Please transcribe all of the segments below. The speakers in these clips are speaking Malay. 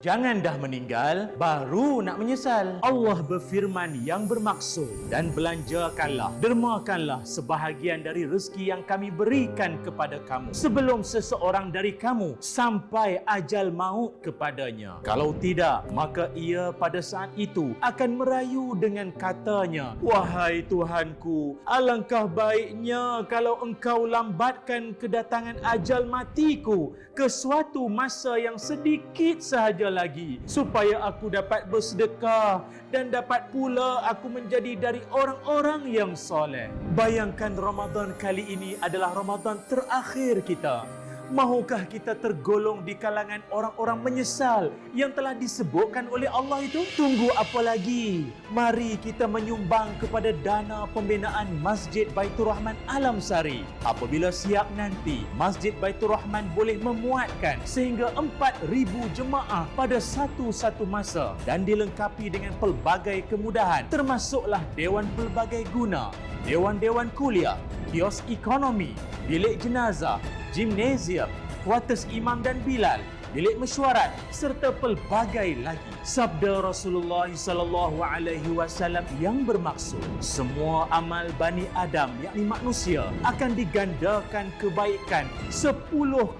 Jangan dah meninggal, baru nak menyesal. Allah berfirman yang bermaksud, dan belanjakanlah, dermakanlah sebahagian dari rezeki yang kami berikan kepada kamu sebelum seseorang dari kamu sampai ajal maut kepadanya. Kalau tidak, maka ia pada saat itu akan merayu dengan katanya, "Wahai Tuhanku, alangkah baiknya kalau engkau lambatkan kedatangan ajal matiku ke suatu masa yang sedikit sahaja lagi, supaya aku dapat bersedekah dan dapat pula aku menjadi dari orang-orang yang soleh." Bayangkan Ramadan kali ini adalah Ramadan terakhir kita. Mahukah kita tergolong di kalangan orang-orang menyesal yang telah disebutkan oleh Allah itu? Tunggu apa lagi? Mari kita menyumbang kepada dana pembinaan Masjid Baitur Rahman Alam Sari. Apabila siap nanti, Masjid Baitur Rahman boleh memuatkan sehingga 4,000 jemaah pada satu-satu masa dan dilengkapi dengan pelbagai kemudahan, termasuklah dewan pelbagai guna, dewan-dewan kuliah, kios ekonomi, bilik jenazah, gimnasium, kuartus imam dan bilal, bilik mesyuarat serta pelbagai lagi. Sabda Rasulullah sallallahu alaihi wasallam yang bermaksud, semua amal Bani Adam yakni manusia akan digandakan kebaikan 10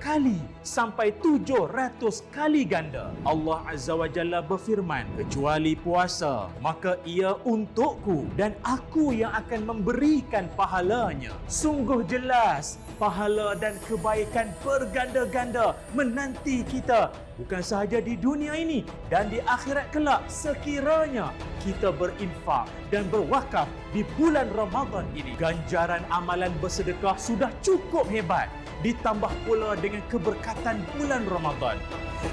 kali sampai 700 kali ganda. Allah Azza wa Jalla berfirman, kecuali puasa, maka ia untukku dan aku yang akan memberikan pahalanya. Sungguh jelas, pahala dan kebaikan berganda-ganda menanti kita, bukan sahaja di dunia ini dan di akhirat kelak, sekiranya kita berinfak dan berwakaf di bulan Ramadan ini. Ganjaran amalan bersedekah sudah cukup hebat, ditambah pula dengan keberkatan bulan Ramadan.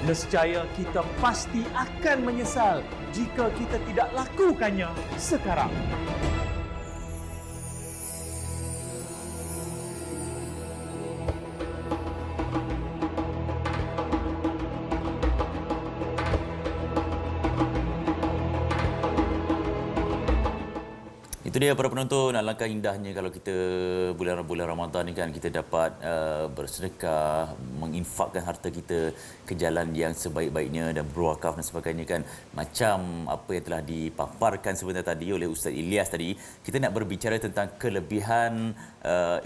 Nescaya kita pasti akan menyesal jika kita tidak lakukannya sekarang. Itu dia para penonton, alangkah indahnya kalau kita bulan-bulan Ramadan ni kan kita dapat bersedekah, menginfakkan harta kita ke jalan yang sebaik-baiknya dan berwakaf dan sebagainya kan. Macam apa yang telah dipaparkan sebentar tadi oleh Ustaz Ilyas tadi, kita nak berbicara tentang kelebihan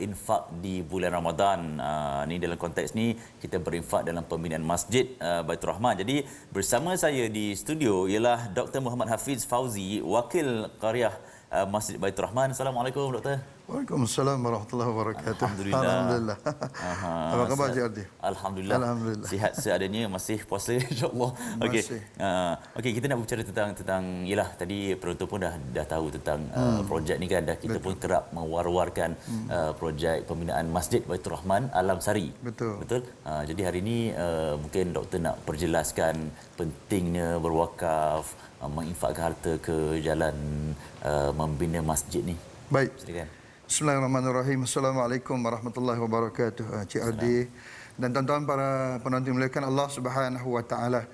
infak di bulan Ramadan. Ni dalam konteks ni kita berinfak dalam pembinaan Masjid Baitur Rahman. Jadi bersama saya di studio ialah Dr. Muhammad Hafiz Fauzi, Wakil Qaryah Masjid Baitur Rahman. Assalamualaikum Doktor. Waalaikumsalam warahmatullahi wabarakatuh. Alhamdulillah. Apa khabar Cik Ardi? Alhamdulillah. Alhamdulillah. Sihat seadanya, masih puasa insya-Allah. Okey. Okey, kita nak berbicara tentang yalah tadi penonton pun dah tahu tentang projek ni kan, dah kita pun kerap mewar-warkan projek pembinaan Masjid Baitur Rahman Alam Sari. Betul. Jadi hari ini mungkin doktor nak perjelaskan pentingnya berwakaf, menginfakkan harta ke jalan membina masjid ni. Baik. Silakan. Bismillahirrahmanirrahim. Assalamualaikum warahmatullahi wabarakatuh. Cik Ardi dan tuan-tuan para penonton melihatkan Allah Subhanahu wa taala.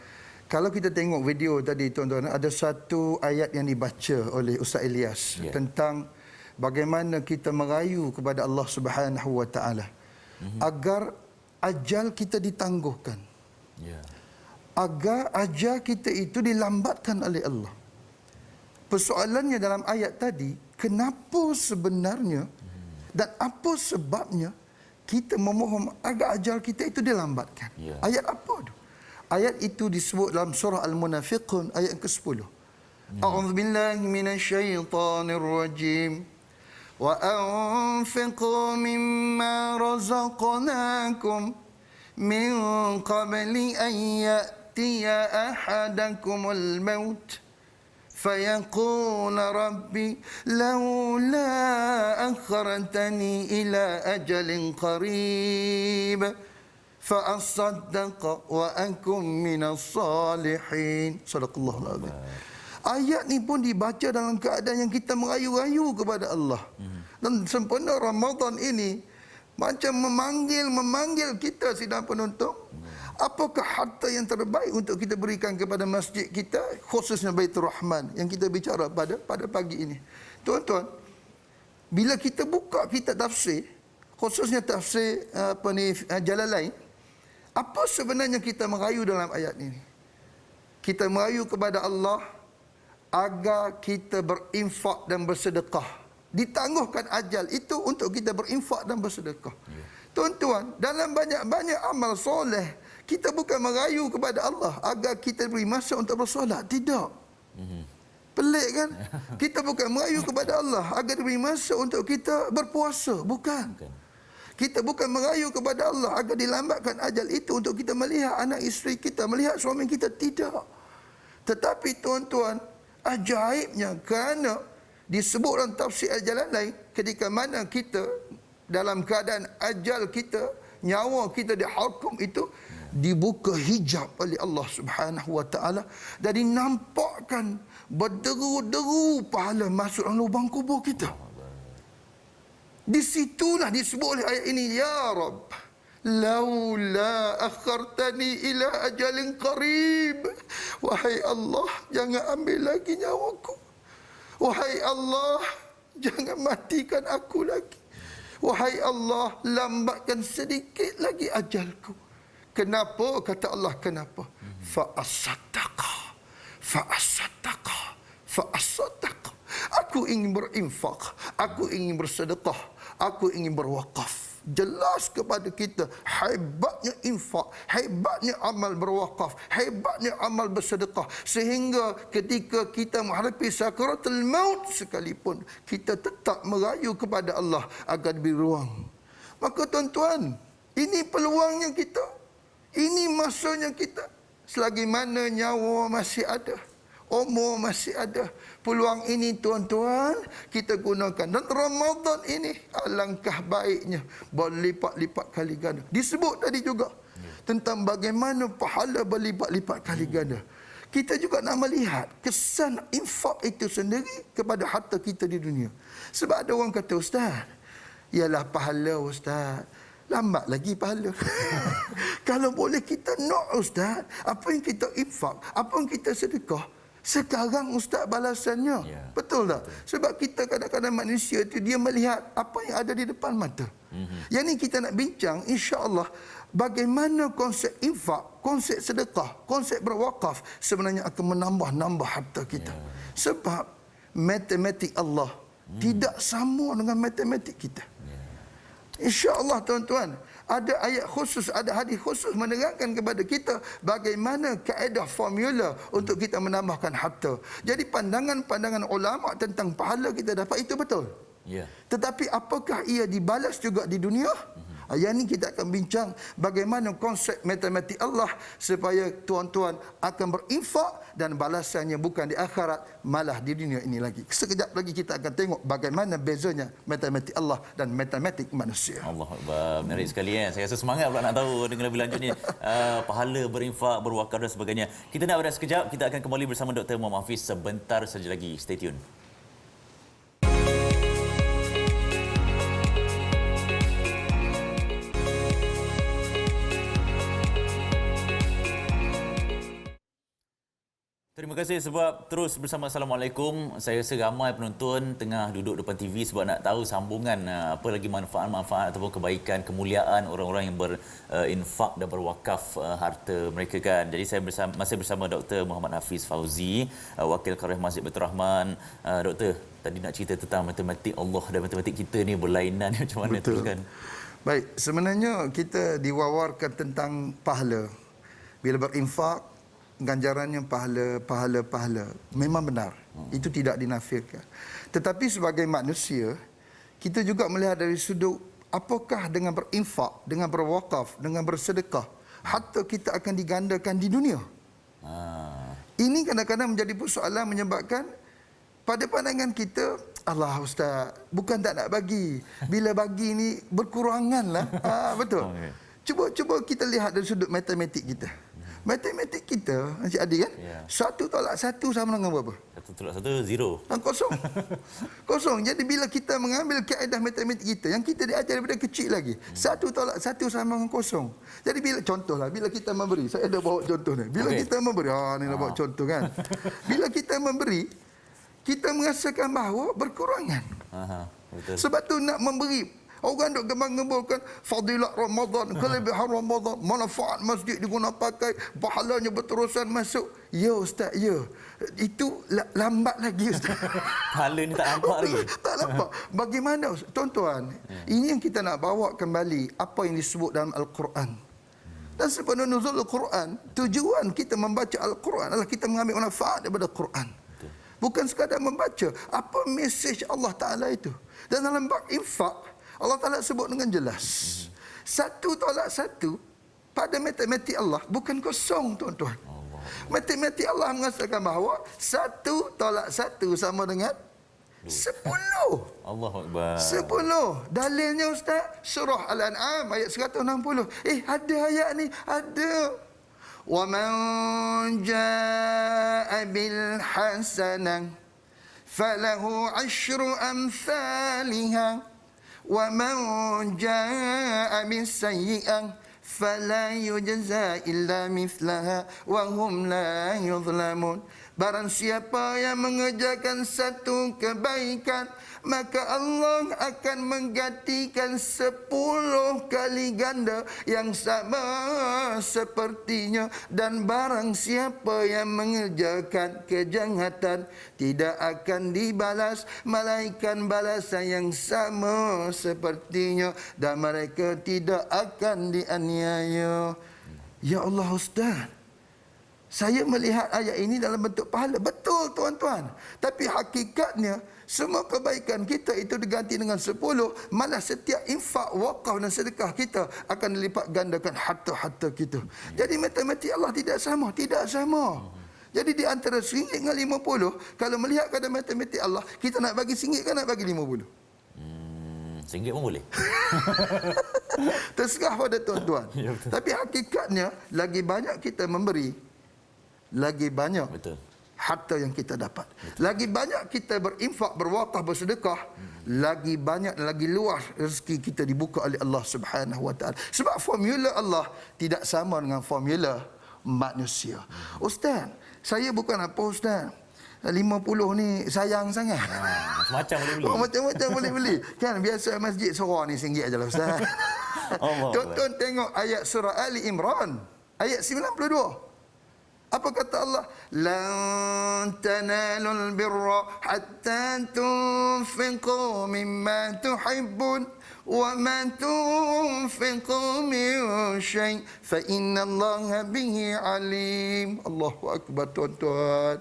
Kalau kita tengok video tadi tuan-tuan, ada satu ayat yang dibaca oleh Ustaz Ilyas tentang bagaimana kita merayu kepada Allah Subhanahu wa taala agar ajal kita ditangguhkan. Agar ajal kita itu dilambatkan oleh Allah. Persoalannya dalam ayat tadi, kenapa sebenarnya dan apa sebabnya kita memohon agar ajal kita itu dilambatkan? Ayat apa tu? Ayat itu disebut dalam surah Al-Munafiqun ayat ke-10. A'udzu billahi minasyaitonir rajim. Wa anfiqu mimma razaqnakum min qabli an ya'tiya ahadakumul maut فيقول ربي لولا أخرتني إلى أجل قريب فأصدق وأكن من الصالحين. صدق الله العظيم. Ayat ni pun dibaca dalam keadaan yang kita merayu-rayu kepada Allah. Dan sempena Ramadan ini macam memanggil kita sidang penonton. Apakah harta yang terbaik untuk kita berikan kepada masjid kita, khususnya Baitur Rahman yang kita bicara pada pagi ini? Tuan-tuan, bila kita buka kitab tafsir, khususnya tafsir Jalalain, apa sebenarnya kita merayu dalam ayat ini? kita merayu kepada Allah agar kita berinfak dan bersedekah. Ditangguhkan ajal itu untuk kita berinfak dan bersedekah. Tuan-tuan, dalam banyak-banyak amal soleh, kita bukan merayu kepada Allah agar kita beri masa untuk bersolat. Tidak. Pelik kan? Kita bukan merayu kepada Allah agar diberi masa untuk kita berpuasa. Bukan. Kita bukan merayu kepada Allah agar dilambatkan ajal itu untuk kita melihat anak isteri kita, melihat suami kita. Tidak. Tetapi tuan-tuan, ajaibnya kerana disebut dalam tafsir jalan lain, ketika mana kita dalam keadaan ajal kita, nyawa kita dihukum itu, dibuka hijab oleh Allah Subhanahu wa taala dan dinampakkan berderu-deru pahala masuk dalam lubang kubur kita. Di situlah disebut oleh ayat ini, ya Rabb, laula akhartani ila ajalin qarib. Wahai Allah, jangan ambil lagi nyawaku. Wahai Allah, jangan matikan aku lagi. Wahai Allah, lambatkan sedikit lagi ajalku. Kenapa? Kata Allah, kenapa? Fa'asaddaqa. Aku ingin berinfak, aku ingin bersedekah, aku ingin berwakaf. Jelas kepada kita hebatnya infak, hebatnya amal berwakaf, hebatnya amal bersedekah, sehingga ketika kita menghadapi sakaratul maut sekalipun, kita tetap merayu kepada Allah agar diberi ruang. Maka tuan-tuan, ini peluangnya kita, ini masanya kita. Selagi mana nyawa masih ada, umur masih ada, peluang ini tuan-tuan kita gunakan. Dan Ramadan ini alangkah baiknya berlipat-lipat kali ganda. Disebut tadi juga tentang bagaimana pahala berlipat-lipat kali ganda. Kita juga nak melihat kesan infak itu sendiri kepada harta kita di dunia. Sebab ada orang kata, Ustaz, ialah pahala Ustaz, lambat lagi pahala. Kalau boleh kita nak Ustaz, apa yang kita infak, apa yang kita sedekah, sekarang Ustaz balasannya. Betul tak? Sebab kita kadang-kadang manusia itu dia melihat apa yang ada di depan mata. Yang ni kita nak bincang, insya-Allah, bagaimana konsep infak, konsep sedekah, konsep berwakaf sebenarnya akan menambah harta kita. Sebab matematik Allah tidak sama dengan matematik kita. InsyaAllah tuan-tuan, ada ayat khusus, ada hadis khusus menerangkan kepada kita bagaimana kaedah formula untuk kita menambahkan harta. Jadi pandangan-pandangan ulama tentang pahala kita dapat itu betul. Tetapi apakah ia dibalas juga di dunia? Yang ini kita akan bincang bagaimana konsep matematik Allah supaya tuan-tuan akan berinfak dan balasannya bukan di akhirat, malah di dunia ini lagi. Sekejap lagi kita akan tengok bagaimana bezanya matematik Allah dan matematik manusia. Allah Akbar. Menarik sekali ya. Saya rasa semangat pula nak tahu dengan lebih lanjut ni pahala berinfak, berwakaf dan sebagainya. Kita nak berehat sekejap, kita akan kembali bersama Dr. Muhammad Hafiz sebentar saja lagi. Stay tune. Terima kasih sebab terus bersama Assalamualaikum. Saya rasa ramai penonton tengah duduk depan TV sebab nak tahu sambungan apa lagi manfaat-manfaat ataupun kebaikan, kemuliaan orang-orang yang berinfak dan berwakaf harta mereka kan. Jadi saya masih bersama Dr. Muhammad Hafiz Fauzi, Wakil Qarah Masjid Baitur Rahman. Doktor, tadi nak cerita tentang matematik Allah dan matematik kita ni berlainan macam mana tu kan? Baik, sebenarnya kita diwawarkan tentang pahala. Bila berinfak, ganjarannya pahala. Memang benar. Itu tidak dinafikan. Tetapi sebagai manusia, kita juga melihat dari sudut apakah dengan berinfak, dengan berwakaf, dengan bersedekah, harta kita akan digandakan di dunia. Ini kadang-kadang menjadi persoalan menyebabkan pada pandangan kita, Allah Ustaz, bukan tak nak bagi. Bila bagi ni berkuranganlah. Betul. Cuba kita lihat dari sudut matematik kita. Matematik kita, Encik Adi kan? 1 tolak 1 sama dengan berapa? 1 tolak 1, 0. Kosong. Kosong. Jadi bila kita mengambil kaedah matematik kita, yang kita diajar daripada kecil lagi, 1 tolak 1 sama dengan kosong. Jadi bila, contohlah, bila kita memberi, saya ada bawa contoh ni. Bila kita memberi, ni dah bawa contoh kan? Bila kita memberi, kita merasakan bahawa berkurangan. Betul. Sebab tu nak memberi Orang duk gembang-gemburkan fadilat Ramadan, kelebihan Ramadan, manfaat masjid diguna pakai, pahalanya berterusan masuk. Ya Ustaz, ya. Itu lambat lagi Ustaz. Pahala ni tak nampak lagi. Tak nampak. Bagaimana tuan-tuan? Ini yang kita nak bawa kembali apa yang disebut dalam Al-Quran. Dan sebenarnya nuzul Al-Quran, tujuan kita membaca Al-Quran adalah kita mengambil manfaat daripada Al-Quran. Bukan sekadar membaca. Apa mesej Allah Ta'ala itu? Dan dalam bab infak, Allah Ta'ala sebut dengan jelas. Satu tolak satu pada matematik Allah bukan kosong, tuan-tuan. Matematik Allah mengatakan bahawa satu tolak satu sama dengan 10. Allahu Akbar. 10. Dalilnya Ustaz, surah Al-An'am ayat 160. Ada ayat ni, ada. وَمَنْ جَاءَ بِالْحَسَنَةِ فَلَهُ عَشْرُ أَمْثَالِهَا وَمَنْ جَاءَ بِالسَّيِّئَةِ فَلَا يُجْزَى إِلَّا مِثْلَهَا وَهُمْ لَا يُظْلَمُونَ. Barang siapa yang mengerjakan satu kebaikan, maka Allah akan menggantikan 10 kali ganda yang sama sepertinya. Dan barang siapa yang mengerjakan kejahatan, tidak akan dibalas melainkan balasan yang sama sepertinya, dan mereka tidak akan dianiaya. Ya Allah Ustaz, saya melihat ayat ini dalam bentuk pahala. Betul tuan-tuan. Tapi hakikatnya semua kebaikan kita itu diganti dengan 10. Malah setiap infak, wakaf dan sedekah kita akan dilipat gandakan harta-harta kita. Jadi matematik Allah tidak sama. Tidak sama. Jadi di antara RM1 dengan 50, kalau melihat keadaan matematik Allah, kita nak bagi RM1 kan nak bagi 50? RM1 pun boleh. Terserah pada tuan-tuan. Ya, betul. Tapi hakikatnya, lagi banyak kita memberi, lagi banyak Betul. harta yang kita dapat. Lagi banyak kita berinfak, berwakaf, bersedekah, lagi banyak, lagi luas rezeki kita dibuka oleh Allah Subhanahu Wa Taala. Sebab formula Allah tidak sama dengan formula manusia. Ustaz, saya bukan apa Ustaz, 50 ni sayang sangat. Macam-macam boleh beli. Macam-macam boleh beli. Kan biasa masjid surah ni RM1 je lah Ustaz. Allah. Tuan-tuan tengok ayat surah Ali Imran, ayat 92. Apa kata Allah? Lan tanalul birra hatta tunfiqu mimma tuhibbun wa ma tunfiqu min syai' fa innallaha bihi alim. Allahu akbar tuan-tuan.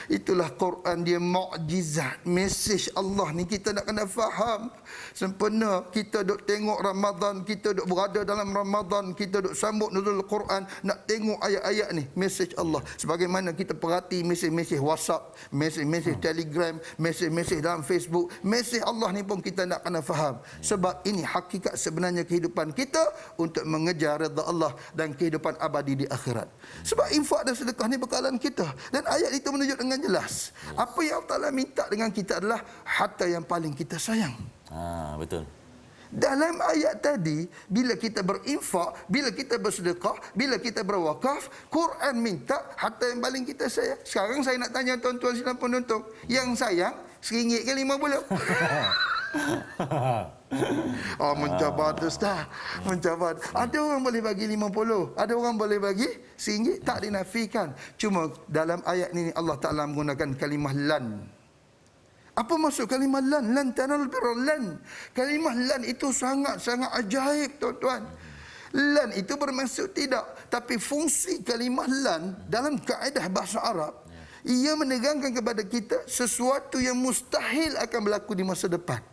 Itulah Quran, dia mukjizat. Mesej Allah ni kita nak kena faham. Sempena kita duk tengok Ramadan, kita duk berada dalam Ramadan, kita duk sambut nuzul Quran, nak tengok ayat-ayat ni, mesej Allah. Sebagaimana kita perhati mesej-mesej WhatsApp, mesej-mesej Telegram, mesej-mesej dalam Facebook, mesej Allah ni pun kita nak kena faham. Sebab ini hakikat sebenarnya kehidupan kita untuk mengejar redha Allah dan kehidupan abadi di akhirat. Sebab infak dan sedekah ni bekalan kita. Dan ayat itu menunjuk dengan jelas. Apa yang Allah Ta'ala minta dengan kita adalah harta yang paling kita sayang. Betul. Dalam ayat tadi, bila kita berinfak, bila kita bersedekah, bila kita berwakaf, Quran minta harta yang paling kita sayang. Sekarang saya nak tanya tuan-tuan sidang penonton, yang sayang RM1 ke 50? Oh, mencabar tu Ustaz. Mencabar. Ada orang boleh bagi 50, ada orang boleh bagi RM1, tak dinafikan. Cuma dalam ayat ini Allah Ta'ala menggunakan kalimah lan. Apa maksud kalimah lan? Lan tanalul birra lan. Kalimah lan itu sangat-sangat ajaib tuan-tuan. Lan itu bermaksud tidak, tapi fungsi kalimah lan dalam kaedah bahasa Arab, ia menegangkan kepada kita sesuatu yang mustahil akan berlaku di masa depan.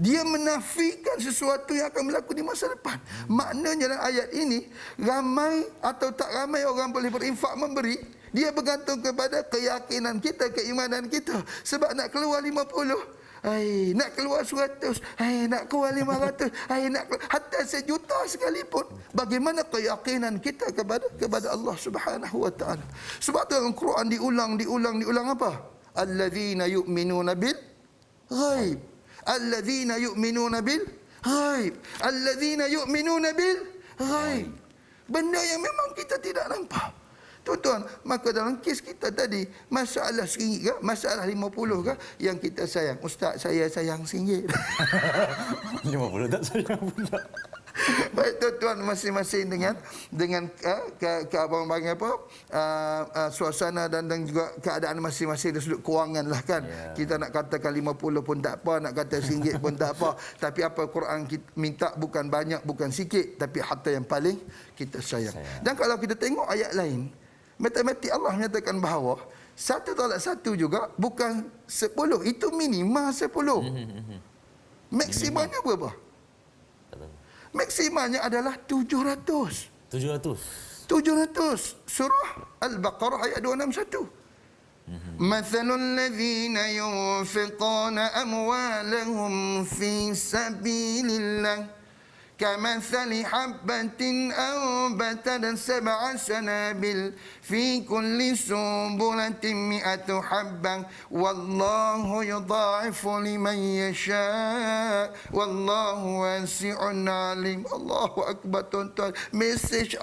Dia menafikan sesuatu yang akan berlaku di masa depan. Maknanya dalam ayat ini, ramai atau tak ramai orang boleh berinfak memberi, dia bergantung kepada keyakinan kita, keimanan kita. Sebab nak keluar 50, nak keluar 100, nak keluar 500, nak keluar, hatta 1 juta sekalipun. Bagaimana keyakinan kita kepada Allah Subhanahu Wa Taala? Sebab dalam Quran diulang apa? Alladzina yu'minuna bil ghaib. Alladzina yu'minuna bil ghaib. Alladzina yu'minuna bil ghaib. Benda yang memang kita tidak nampak. Tuan-tuan, maka dalam kes kita tadi, masalah RM1 ke, masalah RM50 ke, yang kita sayang. Ustaz, saya sayang RM1. 50 tak sayang pula. Baik tuan-tuan, masing-masing dengan abang panggil apa, suasana dan juga keadaan masing-masing dari sudut kewangan lah kan. Kita nak katakan 50 pun tak apa, nak kata RM1 pun tak apa. Tapi apa Quran kita minta bukan banyak, bukan sikit, tapi harta yang paling kita sayang. Dan kalau kita tengok ayat lain, matematik Allah menyatakan bahawa 1 tolak 1 juga bukan 10, itu minima 10. Maksimanya berapa? Maksimanya adalah 700. 700. Surah Al-Baqarah ayat 261. Mathalul ladzina yunfiquna amwalahum fi sabilillah كمثل حبة أنبتت 7 سنابل في كل سنبلة 100 حبة والله يضاعف لمن يشاء والله واسع عليم. Allahu Akbar tuan-tuan. Mesej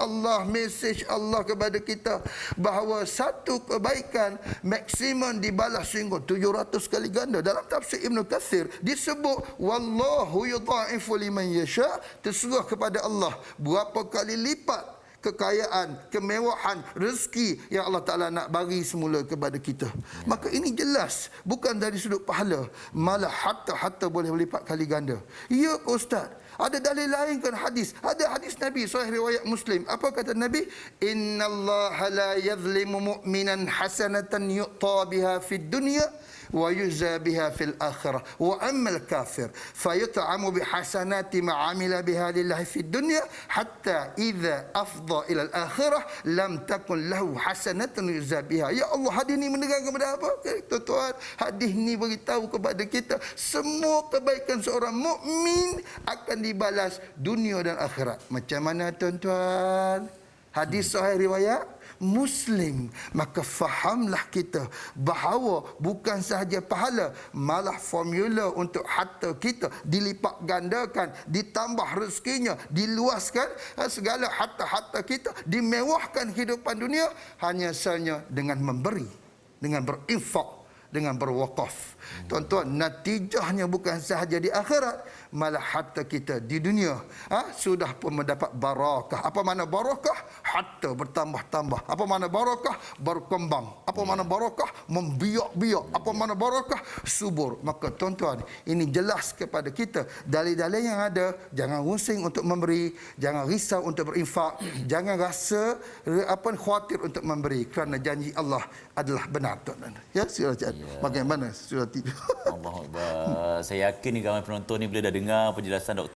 Allah kepada kita bahawa satu kebaikan maksimum dibalas sehingga 700 kali ganda. Dalam tafsir Ibn Kathir disebut wallahu yudha'ifu liman yasha', terserah kepada Allah berapa kali lipat kekayaan, kemewahan, rezeki yang Allah Ta'ala nak bagi semula kepada kita. Maka ini jelas bukan dari sudut pahala, malah hatta boleh berlipat kali ganda. Ya Ustaz, ada dalil lain kan hadis? Ada hadis Nabi sahih riwayat Muslim. Apa kata Nabi? Innallaha la yadhlimu mu'minan hasanatan yu'ta biha fid dunya wa yujza biha fil akhirah wa amma al-kafir fayut'amu bihasanati ma 'amila biha lillahi fid dunya hatta idza afdha ila al-akhirah lam takun lahu hasanatun yujza biha. Ya Allah, hadis ni menerangkan kepada apa? Tuan-tuan, hadis ni beritahu kepada kita semua kebaikan seorang mukmin akan dibalas dunia dan akhirat. Macam mana tuan-tuan? Hadis sahih riwayat Muslim. Maka fahamlah kita bahawa bukan sahaja pahala, malah formula untuk harta kita dilipat gandakan, ditambah rezekinya, diluaskan segala harta-harta kita, dimewahkan kehidupan dunia hanya sahaja dengan memberi, dengan berinfak, dengan berwakaf. Tuan-tuan, natijahnya bukan sahaja di akhirat, malah harta kita di dunia sudah pun mendapat barakah. Apa makna barakah? Harta bertambah-tambah. Apa makna barakah? Berkembang. Apa makna barakah? Membiak-biak. Apa makna barakah? Subur. Maka tuan-tuan, ini jelas kepada kita dalil-dalil yang ada. Jangan rusing untuk memberi, jangan risau untuk berinfak, jangan rasa khawatir untuk memberi, kerana janji Allah adalah benar tuan-tuan. Ya, sila bagaimana surah 3? Allah Akbar. Saya yakin ni ramai penonton ni bila dah dengar penjelasan Dr.